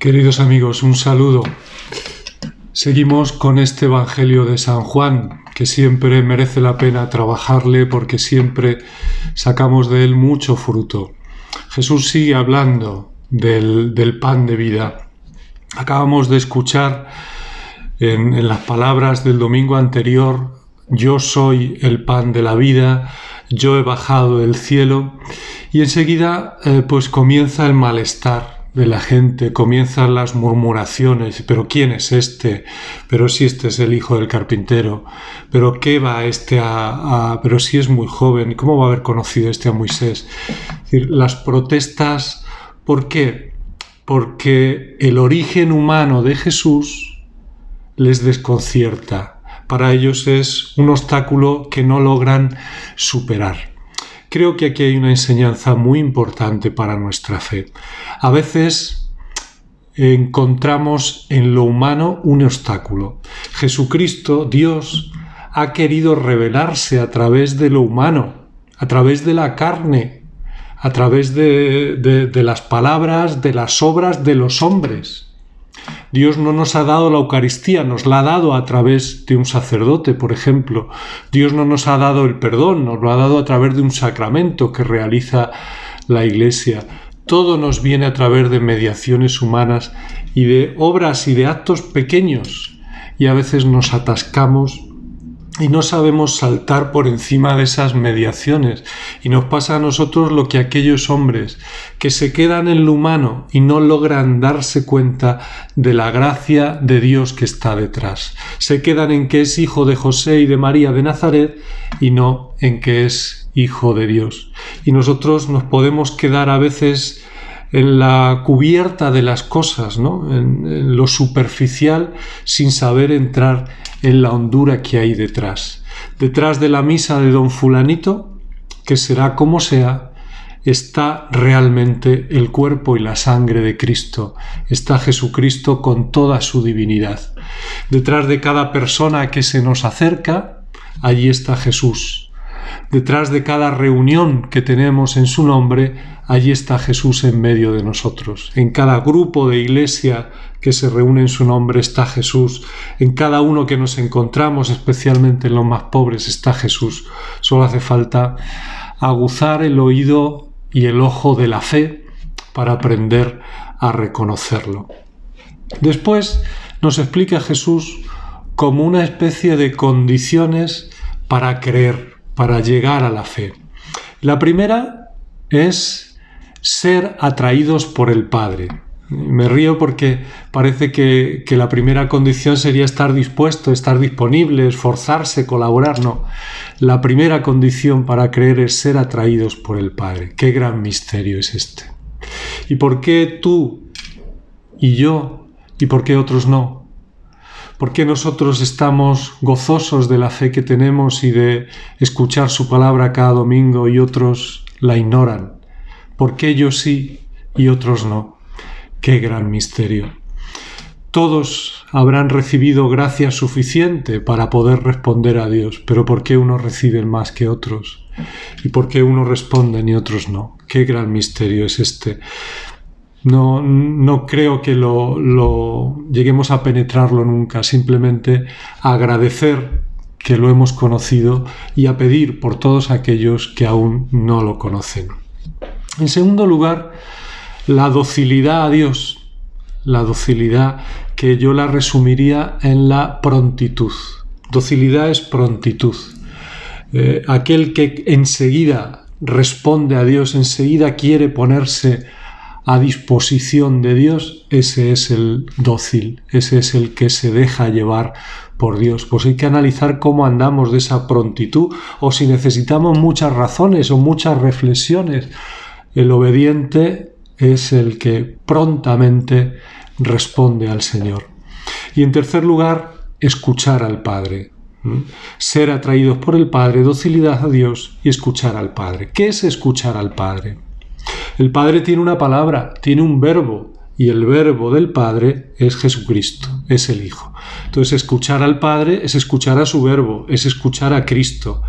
Queridos amigos, un saludo. Seguimos con este Evangelio de San Juan, que siempre merece la pena trabajarle porque siempre sacamos de él mucho fruto. Jesús sigue hablando del pan de vida. Acabamos de escuchar en las palabras del domingo anterior: yo soy el pan de la vida, yo he bajado del cielo, y enseguida pues comienza el malestar de la gente, comienzan las murmuraciones. ¿Pero quién es este? ¿Pero si este es el hijo del carpintero? ¿Pero qué va este pero si es muy joven? ¿Cómo va a haber conocido este a Moisés? Es decir, las protestas, ¿por qué? Porque el origen humano de Jesús les desconcierta. Para ellos es un obstáculo que no logran superar. Creo que aquí hay una enseñanza muy importante para nuestra fe. A veces encontramos en lo humano un obstáculo. Jesucristo, Dios, ha querido revelarse a través de lo humano, a través de la carne, a través de las palabras, de las obras de los hombres. Dios no nos ha dado la Eucaristía, nos la ha dado a través de un sacerdote, por ejemplo. Dios no nos ha dado el perdón, nos lo ha dado a través de un sacramento que realiza la Iglesia. Todo nos viene a través de mediaciones humanas y de obras y de actos pequeños. Y a veces nos atascamos y no sabemos saltar por encima de esas mediaciones. Y nos pasa a nosotros lo que a aquellos hombres que se quedan en lo humano y no logran darse cuenta de la gracia de Dios que está detrás. Se quedan en que es hijo de José y de María de Nazaret y no en que es hijo de Dios. Y nosotros nos podemos quedar a veces en la cubierta de las cosas, ¿no? En lo superficial, sin saber entrar en la hondura que hay detrás. Detrás de la misa de don fulanito, que será como sea, está realmente el cuerpo y la sangre de Cristo. Está Jesucristo con toda su divinidad. Detrás de cada persona que se nos acerca, allí está Jesús. Detrás de cada reunión que tenemos en su nombre, allí está Jesús en medio de nosotros. En cada grupo de iglesia que se reúne en su nombre está Jesús. En cada uno que nos encontramos, especialmente en los más pobres, está Jesús. Solo hace falta aguzar el oído y el ojo de la fe para aprender a reconocerlo. Después nos explica Jesús como una especie de condiciones para creer, para llegar a la fe. La primera es ser atraídos por el Padre. Me río porque parece que la primera condición sería estar dispuesto, estar disponible, esforzarse, colaborar. No. La primera condición para creer es ser atraídos por el Padre. Qué gran misterio es este. ¿Y por qué tú y yo y por qué otros no? ¿Por qué nosotros estamos gozosos de la fe que tenemos y de escuchar su palabra cada domingo y otros la ignoran? ¿Por qué ellos sí y otros no? ¡Qué gran misterio! Todos habrán recibido gracia suficiente para poder responder a Dios, pero ¿por qué unos reciben más que otros? ¿Y por qué unos responden y otros no? ¡Qué gran misterio es este! No creo que lo lleguemos a penetrarlo nunca, simplemente a agradecer que lo hemos conocido y a pedir por todos aquellos que aún no lo conocen. En segundo lugar, la docilidad a Dios, la docilidad que yo la resumiría en la prontitud. Docilidad es prontitud. Aquel que enseguida responde a Dios, enseguida quiere ponerse a disposición de Dios, ese es el dócil, ese es el que se deja llevar por Dios. Pues hay que analizar cómo andamos de esa prontitud o si necesitamos muchas razones o muchas reflexiones. El obediente es el que prontamente responde al Señor. Y en tercer lugar, escuchar al Padre. Ser atraídos por el Padre, docilidad a Dios y escuchar al Padre. ¿Qué es escuchar al Padre? El Padre tiene una palabra, tiene un verbo, y el verbo del Padre es Jesucristo, es el Hijo. Entonces, escuchar al Padre es escuchar a su verbo, es escuchar a Cristo.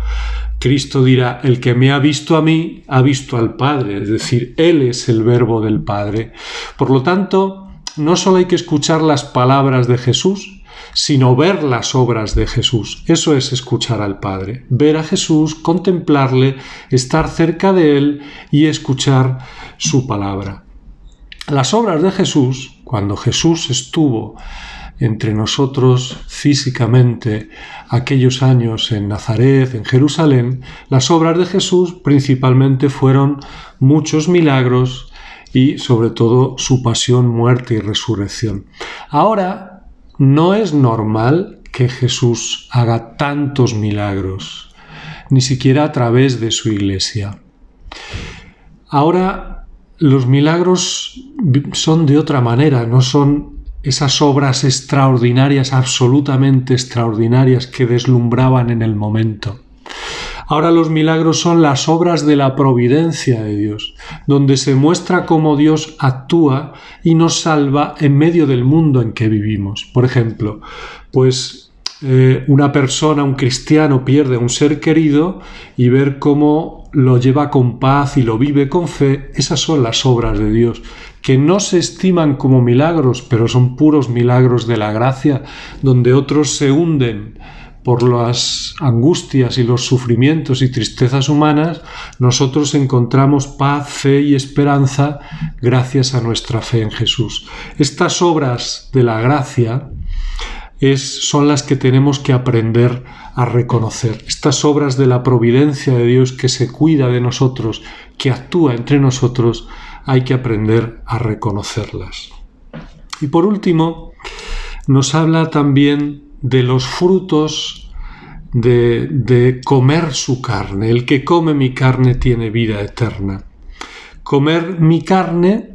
Cristo dirá: el que me ha visto a mí, ha visto al Padre, es decir, Él es el verbo del Padre. Por lo tanto, no solo hay que escuchar las palabras de Jesús, sino ver las obras de Jesús. Eso es escuchar al Padre. Ver a Jesús, contemplarle, estar cerca de Él y escuchar su palabra. Las obras de Jesús, cuando Jesús estuvo entre nosotros físicamente aquellos años en Nazaret, en Jerusalén, las obras de Jesús principalmente fueron muchos milagros y sobre todo su pasión, muerte y resurrección. Ahora no es normal que Jesús haga tantos milagros, ni siquiera a través de su iglesia. Ahora los milagros son de otra manera, no son esas obras extraordinarias, absolutamente extraordinarias que deslumbraban en el momento. Ahora los milagros son las obras de la providencia de Dios, donde se muestra cómo Dios actúa y nos salva en medio del mundo en que vivimos. Por ejemplo, una persona, un cristiano, pierde a un ser querido y ver cómo lo lleva con paz y lo vive con fe, esas son las obras de Dios, que no se estiman como milagros, pero son puros milagros de la gracia, donde otros se hunden por las angustias y los sufrimientos y tristezas humanas, nosotros encontramos paz, fe y esperanza gracias a nuestra fe en Jesús. Estas obras de la gracia son las que tenemos que aprender a reconocer. Estas obras de la providencia de Dios que se cuida de nosotros, que actúa entre nosotros, hay que aprender a reconocerlas. Y por último, nos habla también de los frutos de comer su carne. El que come mi carne tiene vida eterna. Comer mi carne,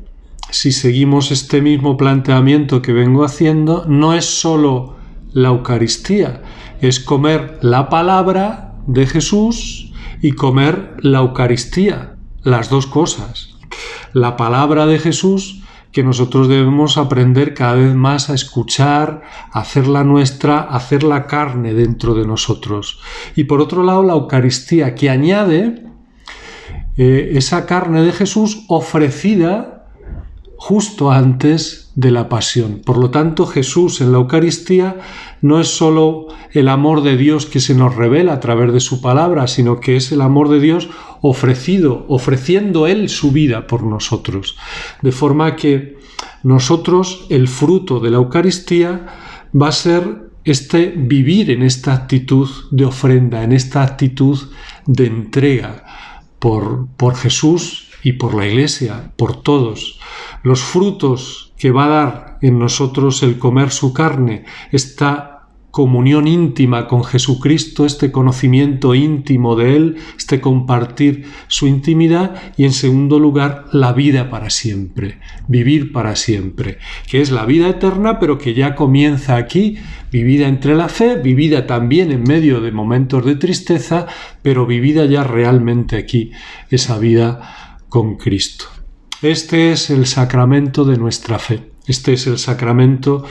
si seguimos este mismo planteamiento que vengo haciendo, no es solo la Eucaristía, es comer la palabra de Jesús y comer la Eucaristía, las dos cosas. La palabra de Jesús que nosotros debemos aprender cada vez más a escuchar, a hacerla nuestra, a hacerla carne dentro de nosotros. Y por otro lado, la Eucaristía, que añade esa carne de Jesús ofrecida justo antes de la pasión. Por lo tanto, Jesús en la Eucaristía no es solo el amor de Dios que se nos revela a través de su palabra, sino que es el amor de Dios ofreciendo Él su vida por nosotros. De forma que nosotros, el fruto de la Eucaristía va a ser vivir en esta actitud de ofrenda, en esta actitud de entrega por Jesús y por la Iglesia, por todos. Los frutos que va a dar en nosotros el comer su carne, esta comunión íntima con Jesucristo, este conocimiento íntimo de Él, este compartir su intimidad, y en segundo lugar, la vida para siempre, vivir para siempre, que es la vida eterna, pero que ya comienza aquí, vivida entre la fe, vivida también en medio de momentos de tristeza, pero vivida ya realmente aquí, esa vida con Cristo. Este es el sacramento de nuestra fe. Este es el sacramento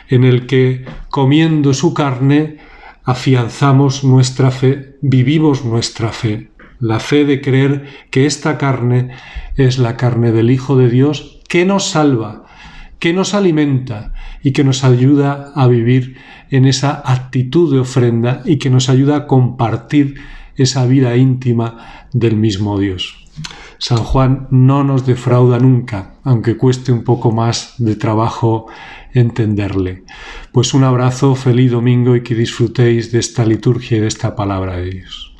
en el que, comiendo su carne, afianzamos nuestra fe, vivimos nuestra fe. La fe de creer que esta carne es la carne del Hijo de Dios, que nos salva, que nos alimenta y que nos ayuda a vivir en esa actitud de ofrenda y que nos ayuda a compartir esa vida íntima del mismo Dios. San Juan no nos defrauda nunca, aunque cueste un poco más de trabajo entenderle. Pues un abrazo, feliz domingo y que disfrutéis de esta liturgia y de esta palabra de Dios.